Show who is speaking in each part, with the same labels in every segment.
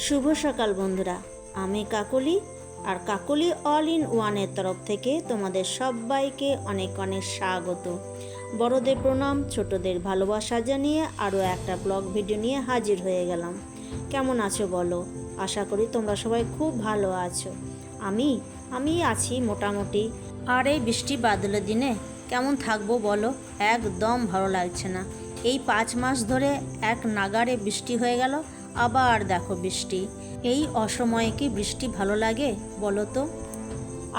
Speaker 1: শুভ সকাল বন্ধুরা, আমি কাকলি আর কাকলি অল ইন ওয়ানের তরফ থেকে তোমাদের সবাইকে অনেক অনেক স্বাগত। বড়দের প্রণাম, ছোটদের ভালোবাসা জানিয়ে আরও একটা ব্লগ ভিডিও নিয়ে হাজির হয়ে গেলাম। কেমন আছো বলো? আশা করি তোমরা সবাই খুব ভালো আছো। আমি আছি মোটামুটি। আর এই বৃষ্টি বাদলের দিনে কেমন থাকবো বলো? একদম ভালো লাগছে না। এই 5 মাস ধরে এক নাগাড়ে বৃষ্টি হয়ে গেল, আবার দেখো বৃষ্টি। এই অসময়ে কি বৃষ্টি ভালো লাগে বলো তো?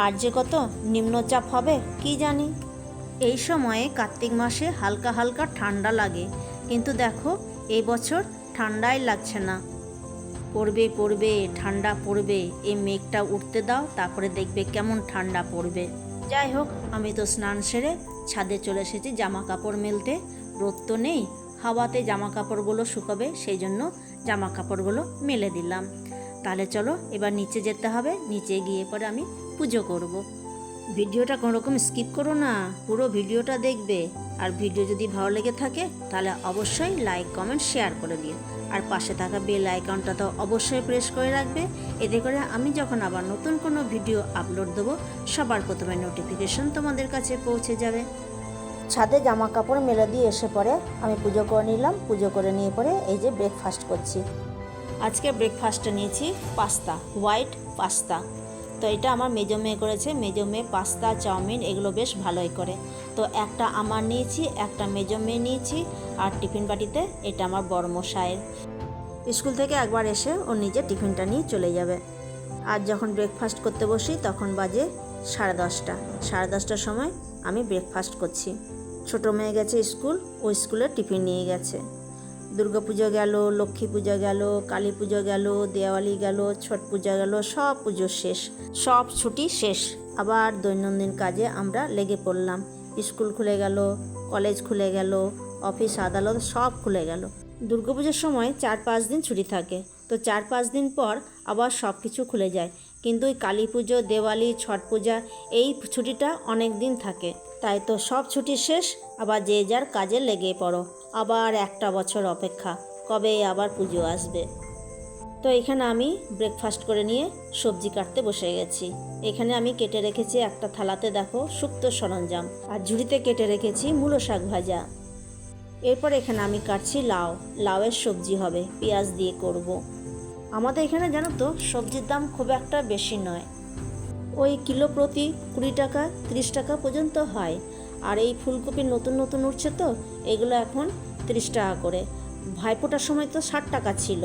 Speaker 1: আর যে কত নিম্নচাপ হবে কি জানি। এই সময়ে কার্তিক মাসে হালকা হালকা ঠান্ডা লাগে, কিন্তু দেখো এই বছর ঠান্ডাই লাগছে না। পড়বে ঠান্ডা পড়বে, এই মেঘটা উঠতে দাও, তারপরে দেখবে কেমন ঠান্ডা পড়বে। যাই হোক, আমি তো স্নান সেরে ছাদে চলে এসেছি জামা কাপড় মেলতে। রোদ তো নেই, হাওয়াতে জামা কাপড়গুলো শুকাবে, সেই জন্য জামা কাপড়গুলো মেলে দিলাম। তাহলে চলো এবার নিচে যেতে হবে, নিচে গিয়ে পরে আমি পুজো করব। ভিডিওটা কোনো রকম স্কিপ করো না, পুরো ভিডিওটা দেখবে। আর ভিডিও যদি ভালো লেগে থাকে তাহলে অবশ্যই লাইক কমেন্ট শেয়ার করে দিও। আর পাশে থাকা বেল আইকনটা তো অবশ্যই প্রেস করে রাখবে, এতে করে আমি যখন আবার নতুন কোনো ভিডিও আপলোড দেবো সবার প্রথমে নোটিফিকেশন তোমাদের কাছে পৌঁছে যাবে। ছাদে জামা কাপড় মেলে দিয়ে এসে পরে আমি পুজো করে নিলাম। পুজো করে নিয়ে পরে এই যে ব্রেকফাস্ট করছি। আজকে ব্রেকফাস্টে নিয়েছি পাস্তা, হোয়াইট পাস্তা। তো এটা আমার মেজো মেয়ে করেছে। মেজো মেয়ে পাস্তা চাউমিন এগুলো বেশ ভালোই করে। তো একটা আমার নিয়েছি, একটা মেজো মেয়ে নিয়েছি, আর টিফিন বাটিতে এটা আমার বড় মশাইয়ের। স্কুল থেকে একবার এসে ও নিজে টিফিনটা নিয়ে চলে যাবে। আর যখন ব্রেকফাস্ট করতে বসি তখন বাজে 10:30। 10:30টার সময় আমি ব্রেকফাস্ট করছি। ছোটো মেয়ে গেছে স্কুল, ও স্কুলে টিফিন নিয়ে গেছে। দুর্গা পুজো গেল, লক্ষ্মী পুজো গেল, কালী পুজো গেল, দেওয়ালি গেল, ছট পুজো গেল, সব পুজো শেষ, সব ছুটি শেষ। আবার দৈনন্দিন কাজে আমরা লেগে পড়লাম। স্কুল খুলে গেল, কলেজ খুলে গেল, অফিস আদালত সব খুলে গেল। দুর্গাপুজোর সময় 4-5 দিন ছুটি থাকে, তো 4-5 দিন পর আবার সব কিছু খুলে যায়। কিন্তু ওই কালী পুজো, দেওয়ালি, ছট পূজা এই ছুটিটা অনেক দিন থাকে। তাই তো সব ছুটি শেষ, আবার যে যার কাজে লেগে পড়ো। আবার একটা বছর অপেক্ষা, কবে আবার পুজো আসবে। তো এখানে আমি ব্রেকফাস্ট করে নিয়ে সবজি কাটতে বসে গেছি। এখানে আমি কেটে রেখেছি একটা থালাতে, দেখো শুক্তো সরঞ্জাম, আর ঝুড়িতে কেটে রেখেছি মূলো শাক ভাজা। এরপর এখানে আমি কাটছি লাউ। লাউয়ের সবজি হবে, পেঁয়াজ দিয়ে করব। আমাদের এখানে জানো তো সবজির দাম খুব একটা বেশি নয়, ওই কিলো প্রতি 20 টাকা 30 টাকা পর্যন্ত হয়। আর এই ফুলকপি নতুন নতুন উঠছে তো এগুলো এখন 30 টাকা করে। ভাইফোঁটার সময় তো 60 টাকা ছিল,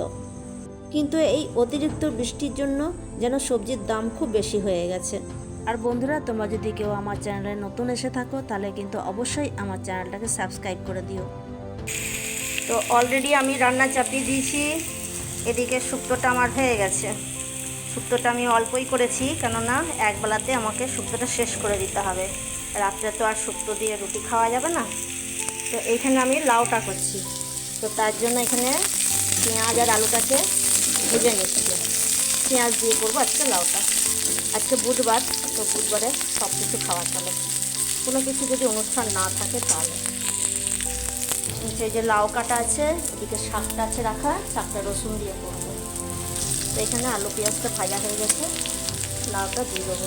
Speaker 1: কিন্তু এই অতিরিক্ত বৃষ্টির জন্য যেন সবজির দাম খুব বেশি হয়ে গেছে। আর বন্ধুরা, তোমরা যদি কেউ আমার চ্যানেলে নতুন এসে থাকো তাহলে কিন্তু অবশ্যই আমার চ্যানেলটাকে সাবস্ক্রাইব করে দিও। তো অলরেডি আমি রান্না চাপিয়ে দিয়েছি। এদিকে শুক্তোটা আমার হয়ে গেছে। শুক্তোটা আমি অল্পই করেছি, কেননা একবেলাতে আমাকে শুক্তোটা শেষ করে দিতে হবে। রাত্রে তো আর শুক্তো দিয়ে রুটি খাওয়া যাবে না। তো এইখানে আমি লাউটা করছি, তো তার জন্য এখানে পেঁয়াজ আর আলুটাকে ভেজে নিচ্ছি। পেঁয়াজ দিয়ে করবো আজকে লাউটা। আজকে বুধবার, তো বুধবারে সব কিছু খাওয়া চলে, কোনো কিছু যদি অনুষ্ঠান না থাকে তাহলে। সেই যে লাউ কাটা আছে, এদিকে শাকটা আছে রাখা, শাকটা রসুন দিয়ে করবো। তো এখানে আলু পেঁয়াজটা ভাজা হয়ে গেছে, লাউটা দিয়ে দেবো।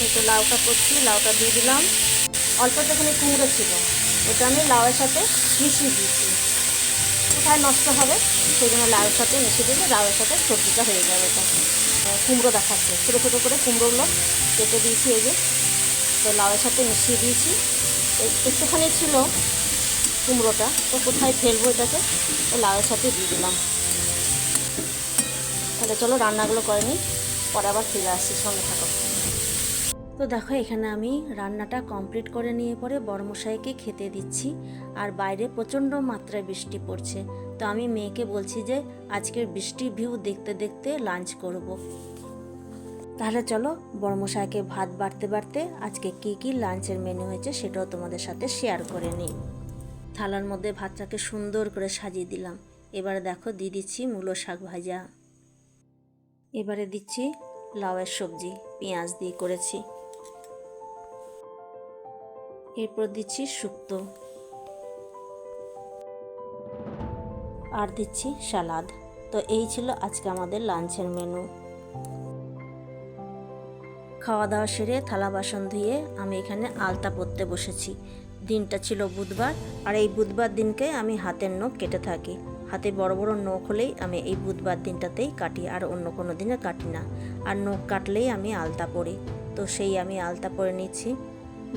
Speaker 1: এই তো লাউটা করছি, লাউটা দিয়ে দিলাম। অল্প যেখানে কুমড়ো ছিল ওটা আমি লাউয়ের সাথে মিশিয়ে দিয়েছি, কোথায় নষ্ট হবে সেই জন্য লাউয়ের সাথে মিশিয়ে দিলে লাউয়ের সাথে সবজিটা হয়ে যাবে। এটা কুমড়ো দেখাচ্ছে, ছোটো ছোটো করে কুমড়োগুলো কেটে দিয়েছি এই যে। তো লাউয়ের সাথে মিশিয়ে দিয়েছি। একটুখানি ছিল কুমড়োটা, তো কোথায় ফেলবো এটাকে, তো লাউয়ের সাথে দিয়ে দিলাম। তাহলে চলো রান্নাগুলো করে নিই, পরে আবার ফিরে আসছি, সঙ্গে থাকো। তো দেখো এখানে আমি রান্নাটা কমপ্লিট করে নিয়ে পরে বড়মশাইকে খেতে দিচ্ছি। আর বাইরে প্রচণ্ড মাত্রায় বৃষ্টি পড়ছে, তো আমি মেয়েকে বলছি যে আজকের বৃষ্টির ভিউ দেখতে দেখতে লাঞ্চ করব। তাহলে চলো বড়মশাইকে ভাত বাড়তে বাড়তে আজকে কি লাঞ্চের মেনু হয়েছে সেটাও তোমাদের সাথে শেয়ার করে নিই। থালার মধ্যে ভাতটাকে সুন্দর করে সাজিয়ে দিলাম। এবারে দেখো দিয়ে দিচ্ছি মূলো শাক ভাজা, এবারে দিচ্ছি লাউয়ের সবজি, পেঁয়াজ দিয়ে করেছি। এরপর দিচ্ছি শুক্তো, আর দিচ্ছি সালাদ। তো এই ছিল আজকে আমাদের লাঞ্চের মেনু। খাওয়া দাওয়া সেরে থালা বাসন ধুয়ে আমি এখানে আলতা পরতে বসেছি। দিনটা ছিল বুধবার, আর এই বুধবার দিনকে আমি হাতের নখ কেটে থাকি। হাতে বড় বড় নখ হলেই আমি এই বুধবার দিনটাতেই কাটি, আর অন্য কোনো দিনে কাটি না। আর নখ কাটলেই আমি আলতা পরি, তো সেই আমি আলতা পরে নিচ্ছি।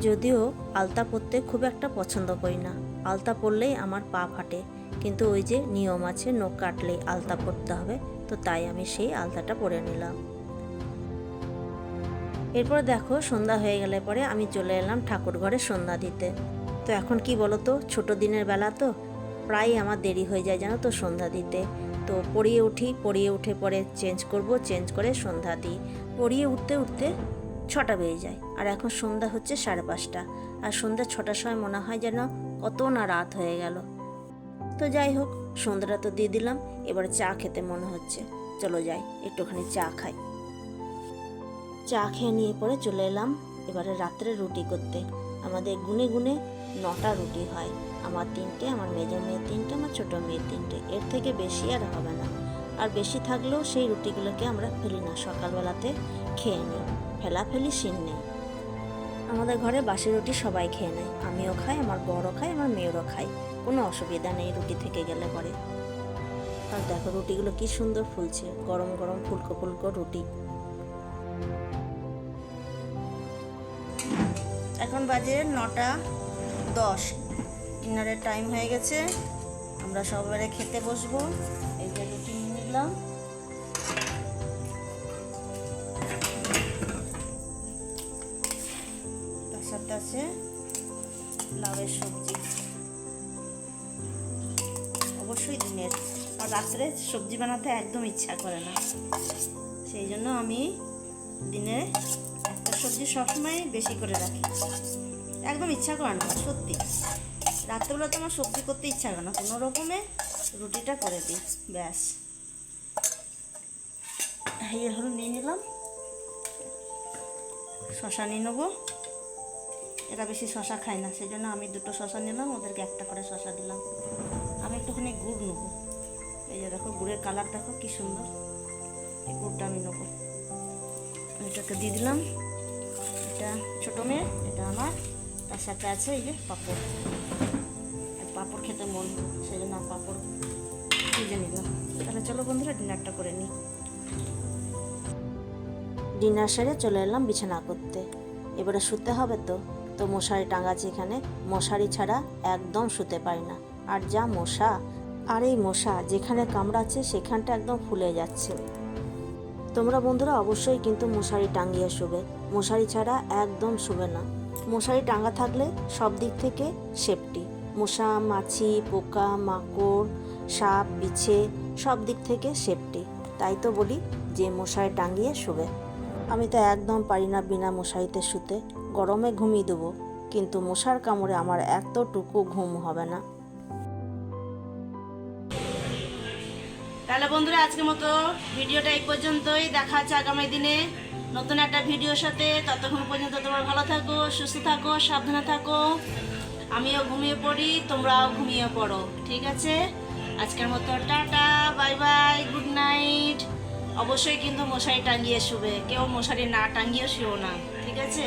Speaker 1: যদিও আলতা পরতে খুব একটা পছন্দ করি না, আলতা পরলেই আমার পা ফাটে, কিন্তু ওই যে নিয়ম আছে নখ কাটলেই আলতা পরতে হবে, তো তাই আমি সেই আলতাটা পরে নিলাম। এরপর দেখো সন্ধ্যা হয়ে গেলে পরে আমি চলে এলাম ঠাকুর ঘরে সন্ধ্যা দিতে। তো এখন কি বলো তো, ছোটো দিনের বেলা তো প্রায় আমার দেরি হয়ে যায় জানো তো সন্ধ্যা দিতে। তো পড়িয়ে উঠে পরে চেঞ্জ করব, চেঞ্জ করে সন্ধ্যা দিই। পড়িয়ে উঠতে উঠতে 6টা বেজে যায়, আর এখন সন্ধ্যা হচ্ছে 5:30, আর সন্ধ্যা 6টার সময় মনে হয় যেন কত না রাত হয়ে গেল। তো যাই হোক, সন্ধ্যাটা তো দিয়ে দিলাম, এবার চা খেতে মনে হচ্ছে, চলো যাই একটুখানি চা খাই। চা খেয়ে নিয়ে পরে চলে এলাম এবারে রাত্রে রুটি করতে। আমাদের গুনে গুনে 9টা রুটি হয়, আমার 3টে, আমার মেজো মেয়ের 3টে, আমার ছোটো মেয়ের 3টে। এর থেকে বেশি আর হবে না, আর বেশি থাকলেও সেই রুটিগুলোকে আমরা ফেলি না, সকালবেলাতে খেয়ে নিই, ফেলাফেলি সিন নেই। আমাদের ঘরে বাসি রুটি সবাই খেয়ে নেয়, আমিও খাই, আমার বড়ও খাই, আমার মেয়েরও খাই, কোনো অসুবিধা নেই রুটি থেকে গেলে পরে। আর দেখো রুটিগুলো কি সুন্দর ফুলছে, গরম গরম ফুলকো ফুলকো রুটি। এখন বাজে 9:10, ডিনারের টাইম হয়ে গেছে, আমরা সবাই খেতে বসবো। এই যে রুটি নিয়ে নিলাম, তার সাথে আছে লাউয়ের সবজি, অবশ্যই দিনের। আর রাত্রে সবজি বানাতে একদম ইচ্ছা করে না, সেই জন্য আমি দিনে একটা সবজি সবসময় বেশি করে রাখি, একদম ইচ্ছা করে না সত্যি। রাত্রেবেলা তো আমার সবজি করতে ইচ্ছা করে না, কোনো রকমে রুটিটা করে দিই ব্যাস। এই হলো নিয়ে নিলাম, শশা নিয়ে নেবো, এরা বেশি শশা খায় না, সেই জন্য আমি 2টো শশা নিলাম, ওদেরকে 1টা করে শশা দিলাম। আমি একটুখানি গুড় নেবো, এই যে দেখো গুড়ের কালার দেখো কি সুন্দর, এই গুড়টা আমি নেবো। এটাকে দিয়ে দিলাম, এটা ছোটো মেয়ে, এটা আমার, তার সাথে আছে এই যে পাঁপড়, পাঁপড় খেতে মন, সেই জন্য পাঁপড় ভেজে নিলাম। তাহলে চলো বন্ধুরা ডিনারটা করে নিই। ডিনার সেরে চলে এলাম বিছানা করতে, এবারে শুতে হবে তো মশারি টাঙাচ্ছি এখানে, মশারি ছাড়া একদম শুতে পারি না, আর যা মশা, আর এই মশা যেখানে কামড়াচ্ছে সেখানটা একদম ফুলে যাচ্ছে। তোমরা বন্ধুরা অবশ্যই কিন্তু মশারি টাঙিয়ে শুবে, মশারি ছাড়া একদম শুবে না। মশারি টাঙা থাকলে সব দিক থেকে সেফটি, মশা মাছি পোকা মাকড় সাপ বিছে সব দিক থেকে সেফটি। তাই তো বলি যে মশারি টাঙিয়ে শুবে। আমি তো একদম পারি না বিনা মশারিতে শুতে, গরমে ঘুমিয়ে দেবো, কিন্তু মশার কামড়ে আমার এতটুকু ঘুম হবে না। তাহলে বন্ধুরা আজকের মতো ভিডিওটা এই পর্যন্তই, দেখা হচ্ছে আগামী দিনে নতুন একটা ভিডিওর সাথে। ততক্ষণ পর্যন্ত তোমরা ভালো থাকো, সুস্থ থাকো, সাবধানে থাকো। আমিও ঘুমিয়ে পড়ি, তোমরাও ঘুমিয়ে পড়ো, ঠিক আছে? আজকের মতো tata, bye bye, good night. অবশ্যই কিন্তু মশারি টাঙিয়ে শুবে, কেউ মশারি না টাঙিয়ে শুও না, ঠিক আছে?